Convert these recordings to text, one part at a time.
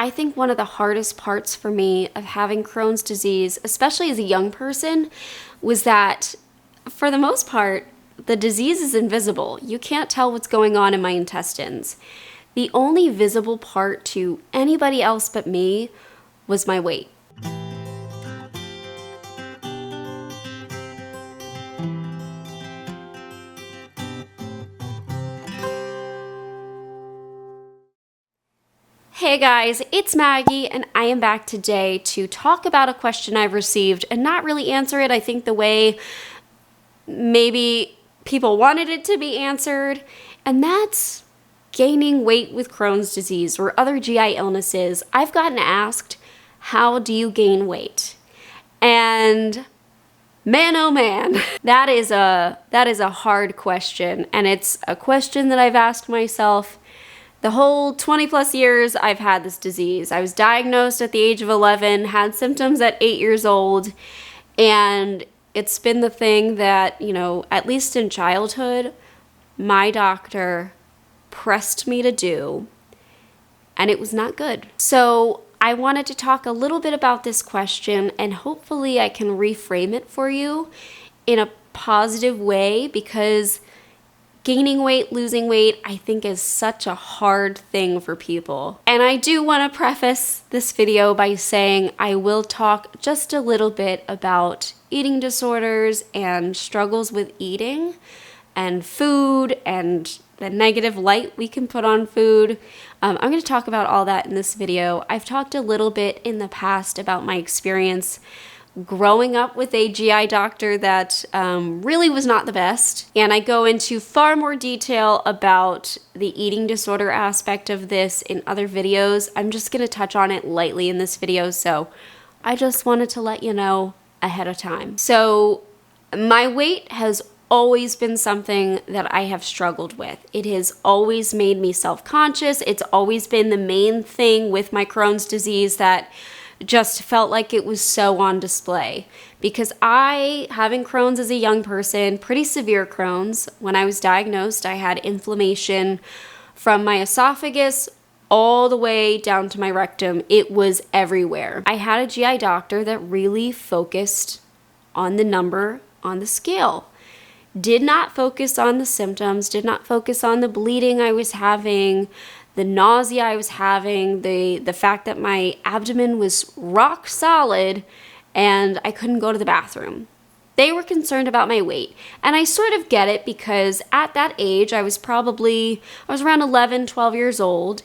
I think one of the hardest parts for me of having Crohn's disease, especially as a young person, was that for the most part, the disease is invisible. You can't tell what's going on in my intestines. The only visible part to anybody else but me was my weight. Hey guys, it's Maggie, and I am back today to talk about a question I've received and not really answer it, I think, the way maybe people wanted it to be answered, and that's gaining weight with Crohn's disease or other GI illnesses. I've gotten asked, how do you gain weight? And man, oh man, that is a hard question, and it's a question that I've asked myself the whole 20 plus years I've had this disease. I was diagnosed at the age of 11, had symptoms at 8 years old, and it's been the thing that, at least in childhood, my doctor pressed me to do, and it was not good. So I wanted to talk a little bit about this question, and hopefully I can reframe it for you in a positive way, because gaining weight, losing weight, I think is such a hard thing for people. And I do want to preface this video by saying I will talk just a little bit about eating disorders and struggles with eating and food and the negative light we can put on food. I'm going to talk about all that in this video. I've talked a little bit in the past about my experience growing up with a GI doctor that really was not the best. And I go into far more detail about the eating disorder aspect of this in other videos. I'm just going to touch on it lightly in this video, so I just wanted to let you know ahead of time. So my weight has always been something that I have struggled with. It has always made me self-conscious. It's always been the main thing with my Crohn's disease that just felt like it was so on display, because having Crohn's as a young person, pretty severe Crohn's, when I was diagnosed, I had inflammation from my esophagus all the way down to my rectum. It was everywhere. I had a GI doctor that really focused on the number on the scale, did not focus on the symptoms, did not focus on the bleeding I was having, the nausea I was having, the fact that my abdomen was rock solid and I couldn't go to the bathroom. They were concerned about my weight. And I sort of get it, because at that age, I was around 11, 12 years old.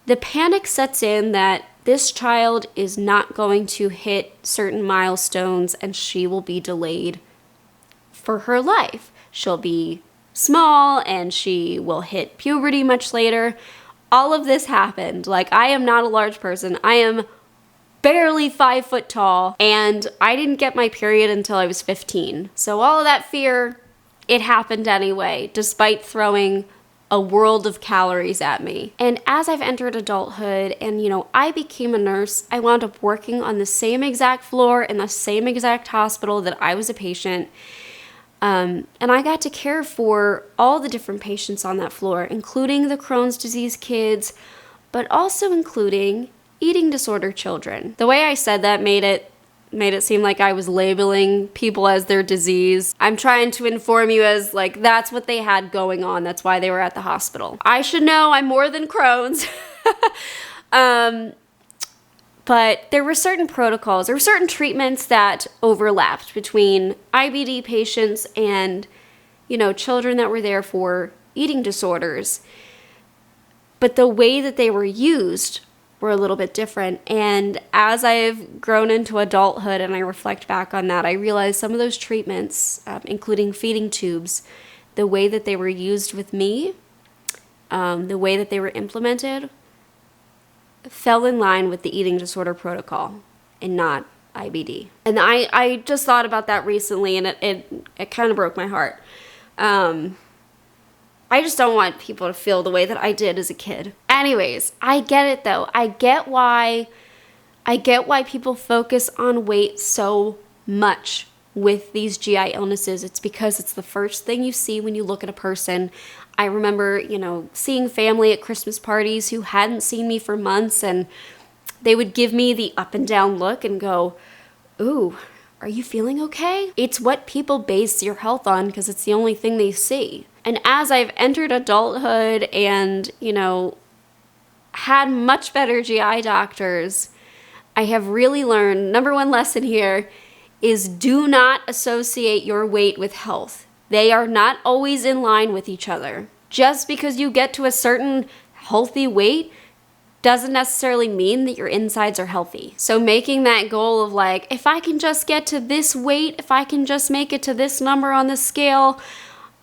The panic sets in that this child is not going to hit certain milestones and she will be delayed for her life. She'll be small and she will hit puberty much later. All of this happened. Like, I am not a large person. I am barely 5 foot tall, and I didn't get my period until I was 15. So all of that fear, it happened anyway, despite throwing a world of calories at me. And as I've entered adulthood and, I became a nurse, I wound up working on the same exact floor in the same exact hospital that I was a patient. And I got to care for all the different patients on that floor, including the Crohn's disease kids, but also including eating disorder children. The way I said that made it seem like I was labeling people as their disease. I'm trying to inform you as like, that's what they had going on. That's why they were at the hospital. I should know I'm more than Crohn's. But there were certain protocols, there were certain treatments that overlapped between IBD patients and, children that were there for eating disorders. But the way that they were used were a little bit different. And as I've grown into adulthood and I reflect back on that, I realized some of those treatments, including feeding tubes, the way that they were used with me, the way that they were implemented, fell in line with the eating disorder protocol and not IBD. And I just thought about that recently, and it kind of broke my heart. I just don't want people to feel the way that I did as a kid. Anyways, I get it though. I get why people focus on weight so much with these GI illnesses. It's because it's the first thing you see when you look at a person. I remember, seeing family at Christmas parties who hadn't seen me for months, and They would give me the up and down look and go, "Ooh, are you feeling okay?" It's what people base your health on because it's the only thing they see. And as I've entered adulthood and, had much better GI doctors, I have really learned, number one lesson here is do not associate your weight with health. They are not always in line with each other. Just because you get to a certain healthy weight doesn't necessarily mean that your insides are healthy. So making that goal of like, if I can just get to this weight, if I can just make it to this number on the scale,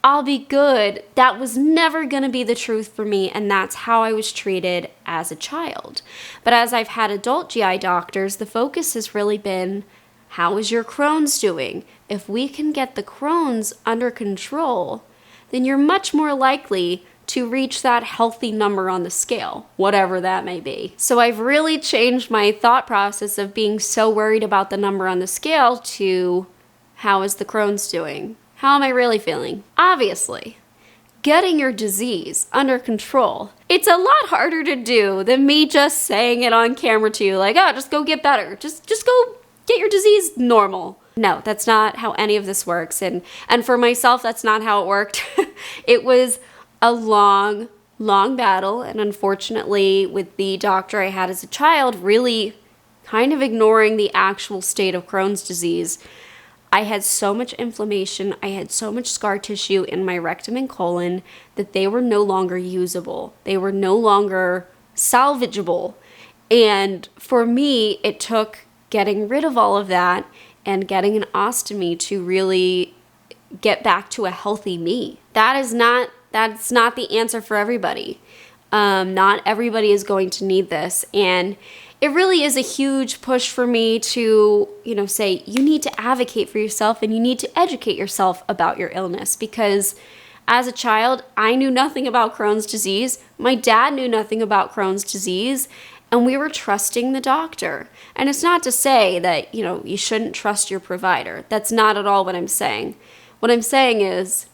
I'll be good. That was never going to be the truth for me, and that's how I was treated as a child. But as I've had adult GI doctors, the focus has really been, how is your Crohn's doing? If we can get the Crohn's under control, then you're much more likely to reach that healthy number on the scale, whatever that may be. So I've really changed my thought process of being so worried about the number on the scale to, how is the Crohn's doing? How am I really feeling? Obviously, getting your disease under control, it's a lot harder to do than me just saying it on camera to you, like, oh, just go get better. Just go get your disease normal. No, that's not how any of this works. And for myself, that's not how it worked. It was a long, long battle. And unfortunately, with the doctor I had as a child, really kind of ignoring the actual state of Crohn's disease, I had so much inflammation, I had so much scar tissue in my rectum and colon that they were no longer usable. They were no longer salvageable. And for me, it took getting rid of all of that and getting an ostomy to really get back to a healthy me. That's not the answer for everybody. Not everybody is going to need this. And it really is a huge push for me to, say you need to advocate for yourself and you need to educate yourself about your illness, because as a child, I knew nothing about Crohn's disease. My dad knew nothing about Crohn's disease, and we were trusting the doctor. And it's not to say that, you shouldn't trust your provider. That's not at all what I'm saying. What I'm saying is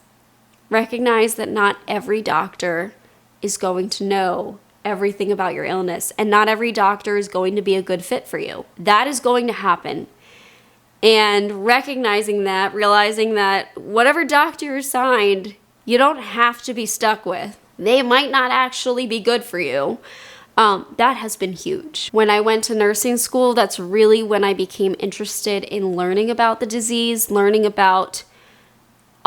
recognize that not every doctor is going to know everything about your illness, and not every doctor is going to be a good fit for you. That is going to happen. And recognizing that, realizing that whatever doctor you're assigned, you don't have to be stuck with. They might not actually be good for you. That has been huge. When I went to nursing school, that's really when I became interested in learning about the disease, learning about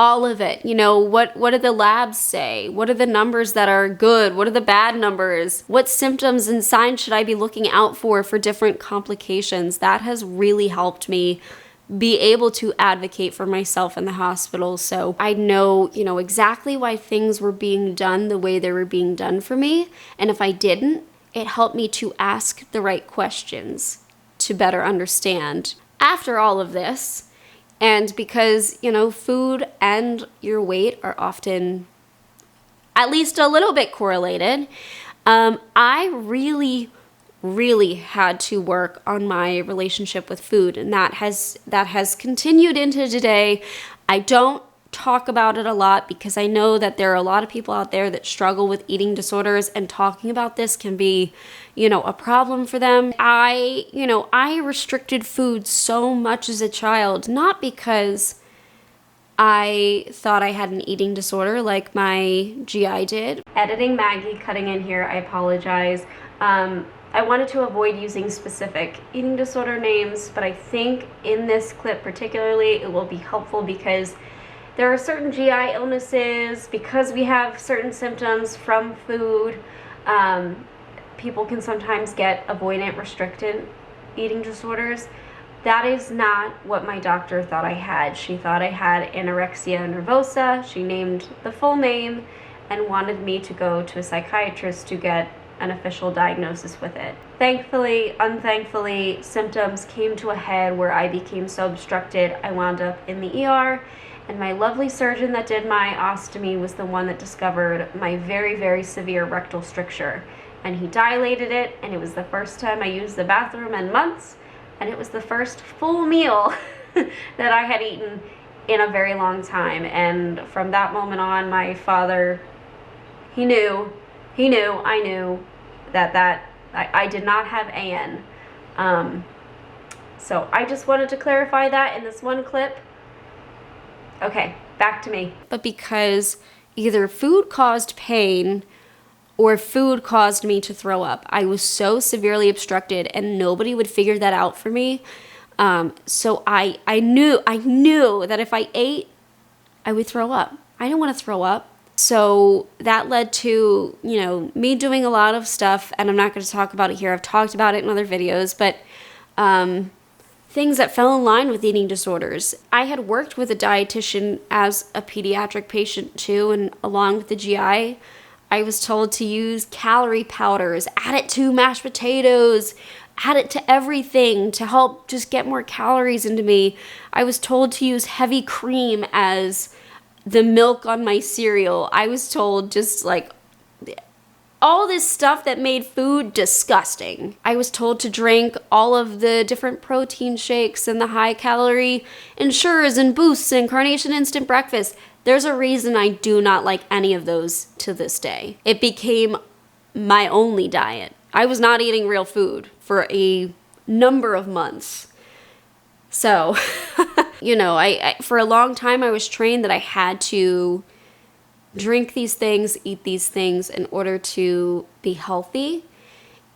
all of it. What do the labs say? What are the numbers that are good? What are the bad numbers? What symptoms and signs should I be looking out for different complications? That has really helped me be able to advocate for myself in the hospital. So I know, exactly why things were being done the way they were being done for me. And if I didn't, it helped me to ask the right questions to better understand. After all of this, and because, food and your weight are often at least a little bit correlated, I really, really had to work on my relationship with food. And that has continued into today. I don't talk about it a lot because I know that there are a lot of people out there that struggle with eating disorders, and talking about this can be, a problem for them. I restricted food so much as a child, not because I thought I had an eating disorder like my GI did. Editing Maggie cutting in here, I apologize. I wanted to avoid using specific eating disorder names, but I think in this clip particularly, it will be helpful because there are certain GI illnesses, because we have certain symptoms from food. People can sometimes get avoidant restricted eating disorders. That is not what my doctor thought I had. She thought I had anorexia nervosa. She named the full name and wanted me to go to a psychiatrist to get an official diagnosis with it. Thankfully, unthankfully, symptoms came to a head where I became so obstructed I wound up in the ER. And my lovely surgeon that did my ostomy was the one that discovered my very, very severe rectal stricture. And he dilated it, and it was the first time I used the bathroom in months, and it was the first full meal that I had eaten in a very long time. And from that moment on, my father, I knew that I did not have AN. So I just wanted to clarify that in this one clip. Okay, back to me. But because either food caused pain or food caused me to throw up, I was so severely obstructed and nobody would figure that out for me. So I knew that if I ate, I would throw up. I didn't want to throw up. So that led to, me doing a lot of stuff, and I'm not going to talk about it here. I've talked about it in other videos, but things that fell in line with eating disorders. I had worked with a dietitian as a pediatric patient too, and along with the GI, I was told to use calorie powders, add it to mashed potatoes, add it to everything to help just get more calories into me. I was told to use heavy cream as the milk on my cereal. I was told just like all this stuff that made food disgusting. I was told to drink all of the different protein shakes and the high calorie Ensures and Boosts and Carnation Instant Breakfast. There's a reason I do not like any of those to this day. It became my only diet. I was not eating real food for a number of months. So, I for a long time I was trained that I had to drink these things, eat these things in order to be healthy.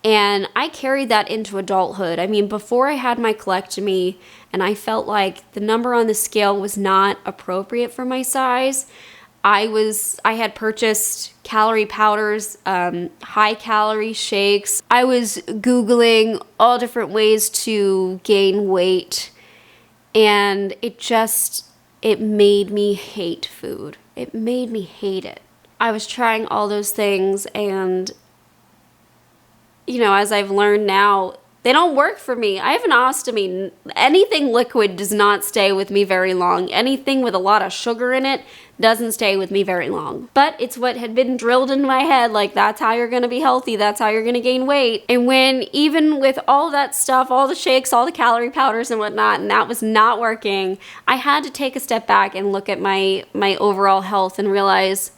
And I carried that into adulthood. I mean, before I had my colectomy and I felt like the number on the scale was not appropriate for my size, I had purchased calorie powders, high calorie shakes. I was Googling all different ways to gain weight, and it made me hate food. It made me hate it. I was trying all those things, and as I've learned now, they don't work for me. I have an ostomy. Anything liquid does not stay with me very long. Anything with a lot of sugar in it doesn't stay with me very long. But it's what had been drilled in my head, like that's how you're going to be healthy, that's how you're going to gain weight. And when even with all that stuff, all the shakes, all the calorie powders and whatnot, and that was not working, I had to take a step back and look at my overall health and realize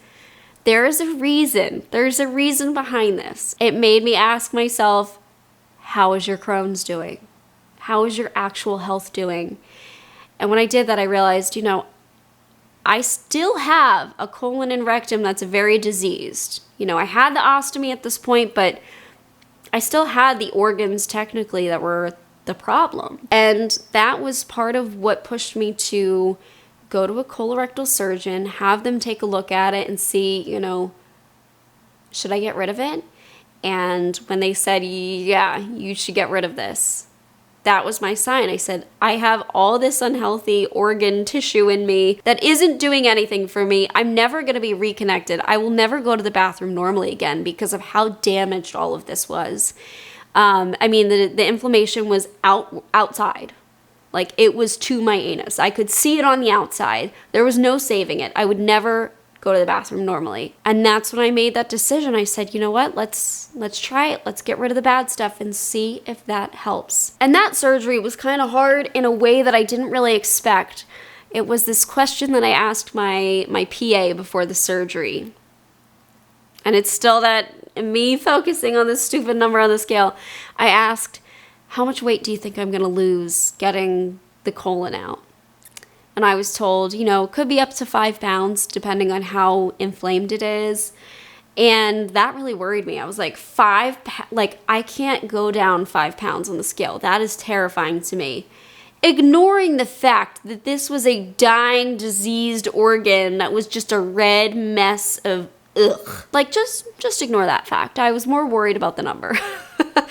there is a reason. There's a reason behind this. It made me ask myself, how is your Crohn's doing? How is your actual health doing? And when I did that, I realized, I still have a colon and rectum that's very diseased. I had the ostomy at this point, but I still had the organs technically that were the problem. And that was part of what pushed me to go to a colorectal surgeon, have them take a look at it and see, should I get rid of it? And when they said, yeah, you should get rid of this, that was my sign. I said, I have all this unhealthy organ tissue in me that isn't doing anything for me. I'm never going to be reconnected. I will never go to the bathroom normally again because of how damaged all of this was. The inflammation was outside. Like, it was to my anus. I could see it on the outside. There was no saving it. I would never go to the bathroom normally. And that's when I made that decision. I said, you know what, let's try it. Let's get rid of the bad stuff and see if that helps. And that surgery was kind of hard in a way that I didn't really expect. It was this question that I asked my PA before the surgery. And it's still that me focusing on this stupid number on the scale. I asked, how much weight do you think I'm going to lose getting the colon out? And I was told, it could be up to 5 pounds depending on how inflamed it is. And that really worried me. I was like, I can't go down 5 pounds on the scale. That is terrifying to me. Ignoring the fact that this was a dying, diseased organ that was just a red mess of ugh. Just ignore that fact. I was more worried about the number.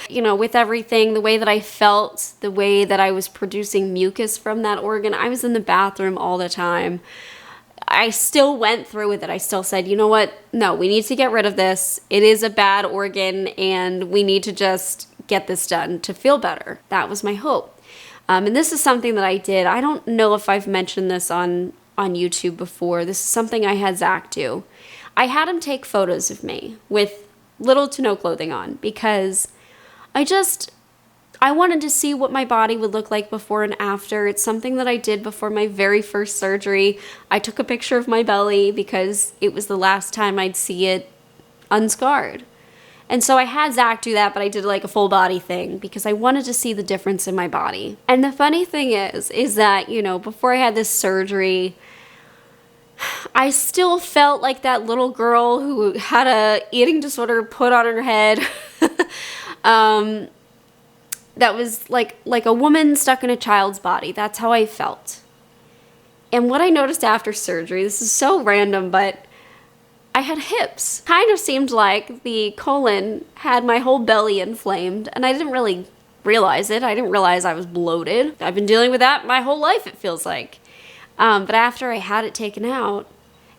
With everything, the way that I felt, the way that I was producing mucus from that organ, I was in the bathroom all the time. I still went through with it. I still said, you know what? No, we need to get rid of this. It is a bad organ and we need to just get this done to feel better. That was my hope. And this is something that I did. I don't know if I've mentioned this on YouTube before. This is something I had Zach do. I had him take photos of me with little to no clothing on because I wanted to see what my body would look like before and after. It's something that I did before my very first surgery. I took a picture of my belly because it was the last time I'd see it unscarred. And so I had Zach do that, but I did like a full body thing because I wanted to see the difference in my body. And the funny thing is that, you know, before I had this surgery, I still felt like that little girl who had a eating disorder put on her head. That was like a woman stuck in a child's body. That's how I felt. And what I noticed after surgery, this is so random, but I had hips. Kind of seemed like the colon had my whole belly inflamed, and I didn't really realize it. I didn't realize I was bloated. I've been dealing with that my whole life, it feels like. But after I had it taken out,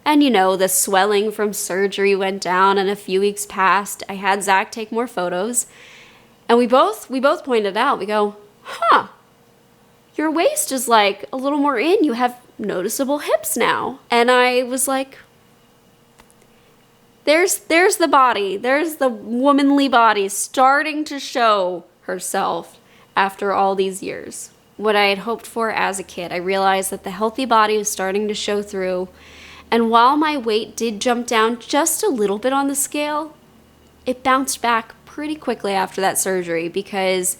and you know, the swelling from surgery went down and a few weeks passed, I had Zach take more photos, and we both pointed out, we go, huh, your waist is like a little more in. You have noticeable hips now. And I was like, there's the body. There's the womanly body starting to show herself after all these years. What I had hoped for as a kid, I realized that the healthy body was starting to show through. And while my weight did jump down just a little bit on the scale, it bounced back pretty quickly after that surgery because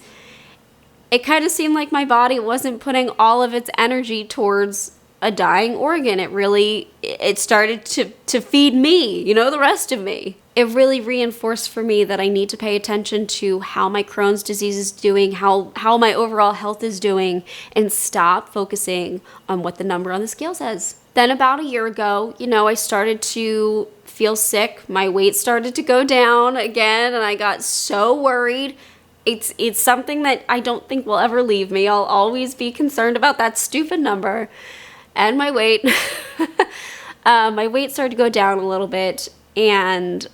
it kind of seemed like my body wasn't putting all of its energy towards a dying organ. It started to feed me, you know, the rest of me. It really reinforced for me that I need to pay attention to how my Crohn's disease is doing, how my overall health is doing, and stop focusing on what the number on the scale says. Then about a year ago, you know, I started to feel sick. My weight started to go down again, and I got so worried. It's something that I don't think will ever leave me. I'll always be concerned about that stupid number and my weight. My weight started to go down a little bit, and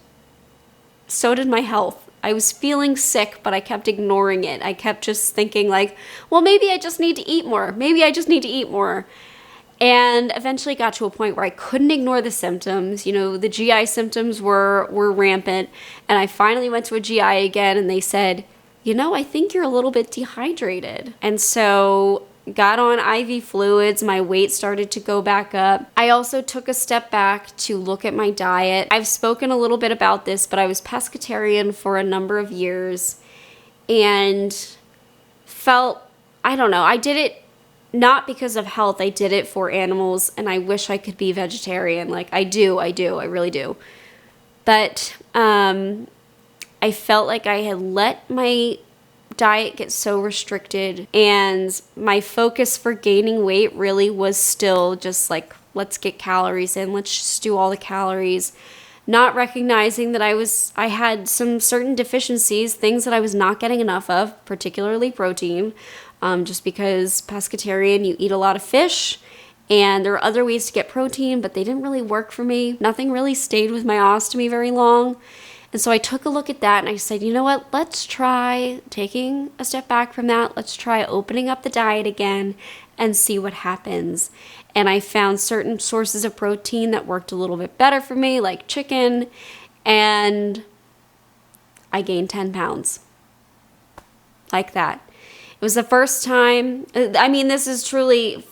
so did my health. I was feeling sick, but I kept ignoring it. I kept just thinking like, well, maybe I just need to eat more. Maybe I just need to eat more. And eventually got to a point where I couldn't ignore the symptoms. You know, the GI symptoms were rampant. And I finally went to a GI again, and they said, you know, I think you're a little bit dehydrated. And so got on IV fluids. My weight started to go back up. I also took a step back to look at my diet. I've spoken a little bit about this, but I was pescatarian for a number of years and felt, I don't know, I did it not because of health. I did it for animals, and I wish I could be vegetarian. Like I really do. But I felt like I had let my diet get so restricted, and my focus for gaining weight really was still just like, let's get calories in, let's just do all the calories, not recognizing that I had some certain deficiencies, things that I was not getting enough of, particularly protein. Just because pescatarian, you eat a lot of fish, and there are other ways to get protein, but they didn't really work for me. Nothing really stayed with my ostomy very long. And so I took a look at that, and I said, you know what, let's try taking a step back from that. Let's try opening up the diet again and see what happens. And I found certain sources of protein that worked a little bit better for me, like chicken, and I gained 10 pounds. Like that. It was the first time, I mean, this is truly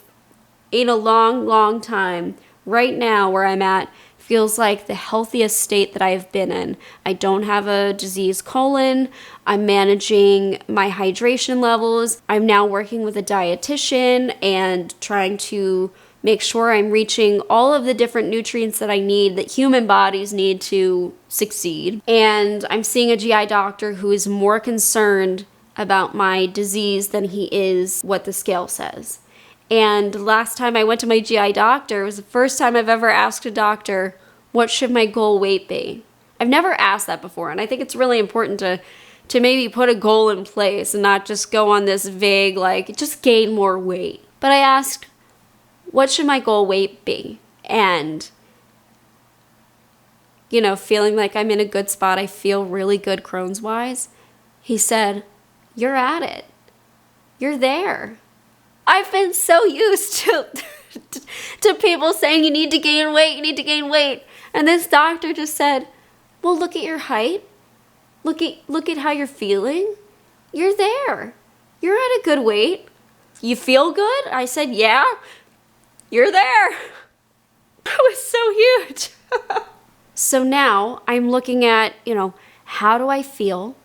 in a long, long time. Right now, where I'm at, feels like the healthiest state that I have been in. I don't have a diseased colon. I'm managing my hydration levels. I'm now working with a dietitian and trying to make sure I'm reaching all of the different nutrients that I need, that human bodies need to succeed. And I'm seeing a GI doctor who is more concerned about my disease than he is what the scale says. And last time I went to my GI doctor, it was the first time I've ever asked a doctor, what should my goal weight be? I've never asked that before, and I think it's really important to maybe put a goal in place and not just go on this vague, like, just gain more weight. But I asked, what should my goal weight be? And, you know, feeling like I'm in a good spot, I feel really good Crohn's-wise. He said, you're at it. You're there. I've been so used to people saying you need to gain weight, you need to gain weight. And this doctor just said, well, look at your height. Look at how you're feeling. You're there. You're at a good weight. You feel good? I said, yeah. You're there. That was so huge. So now I'm looking at, you know, How do I feel?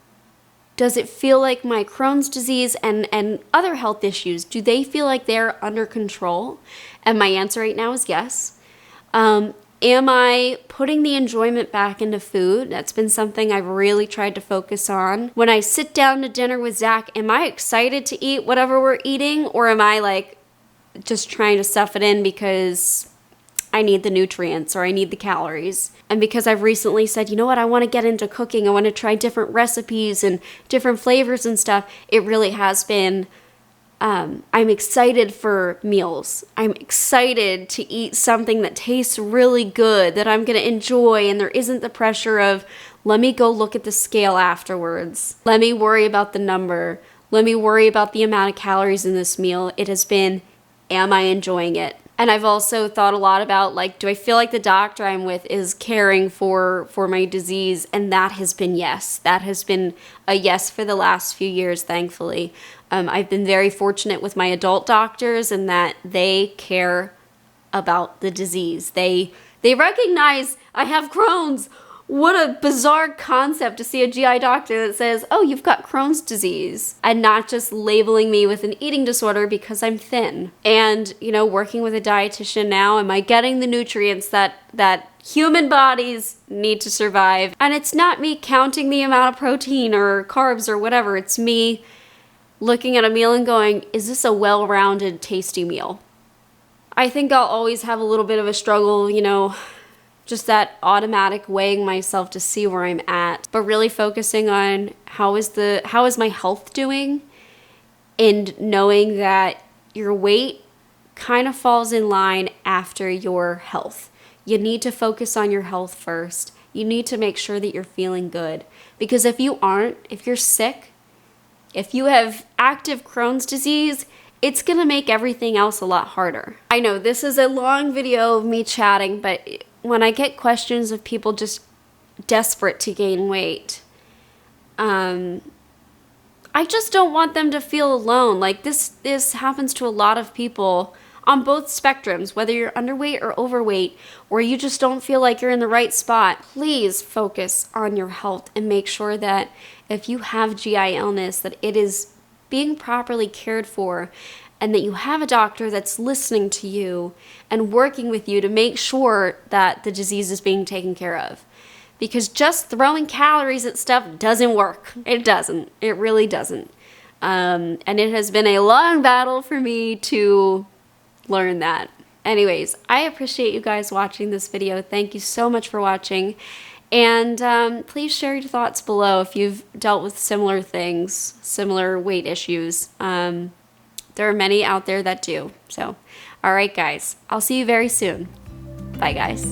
Does it feel like my Crohn's disease and other health issues, do they feel like they're under control? And my answer right now is yes. Am I putting the enjoyment back into food? That's been something I've really tried to focus on. When I sit down to dinner with Zach, am I excited to eat whatever we're eating? Or am I like just trying to stuff it in because I need the nutrients or I need the calories? And because I've recently said, you know what, I want to get into cooking. I want to try different recipes and different flavors and stuff. It really has been, I'm excited for meals. I'm excited to eat something that tastes really good, that I'm going to enjoy, and there isn't the pressure of, let me go look at the scale afterwards. Let me worry about the number. Let me worry about the amount of calories in this meal. It has been, am I enjoying it? And I've also thought a lot about, like, do I feel like the doctor I'm with is caring for my disease? And that has been yes. That has been a yes for the last few years, thankfully. I've been very fortunate with my adult doctors in that they care about the disease. They recognize I have Crohn's. What a bizarre concept to see a GI doctor that says, oh, you've got Crohn's disease, and not just labeling me with an eating disorder because I'm thin. And, you know, working with a dietitian now, am I getting the nutrients that human bodies need to survive? And it's not me counting the amount of protein or carbs or whatever. It's me looking at a meal and going, is this a well-rounded, tasty meal? I think I'll always have a little bit of a struggle, you know, just that automatic weighing myself to see where I'm at, but really focusing on how is my health doing, and knowing that your weight kind of falls in line after your health. You need to focus on your health first. You need to make sure that you're feeling good, because if you aren't, if you're sick, if you have active Crohn's disease, it's going to make everything else a lot harder. I know this is a long video of me chatting, but when I get questions of people just desperate to gain weight, I just don't want them to feel alone. Like this happens to a lot of people on both spectrums, whether you're underweight or overweight, or you just don't feel like you're in the right spot. Please focus on your health and make sure that if you have GI illness, that it is being properly cared for, and that you have a doctor that's listening to you and working with you to make sure that the disease is being taken care of. Because just throwing calories at stuff doesn't work. It doesn't. It really doesn't. And it has been a long battle for me to learn that. Anyways, I appreciate you guys watching this video. Thank you so much for watching. And please share your thoughts below if you've dealt with similar things, similar weight issues. There are many out there that do. So, all right, guys. I'll see you very soon. Bye, guys.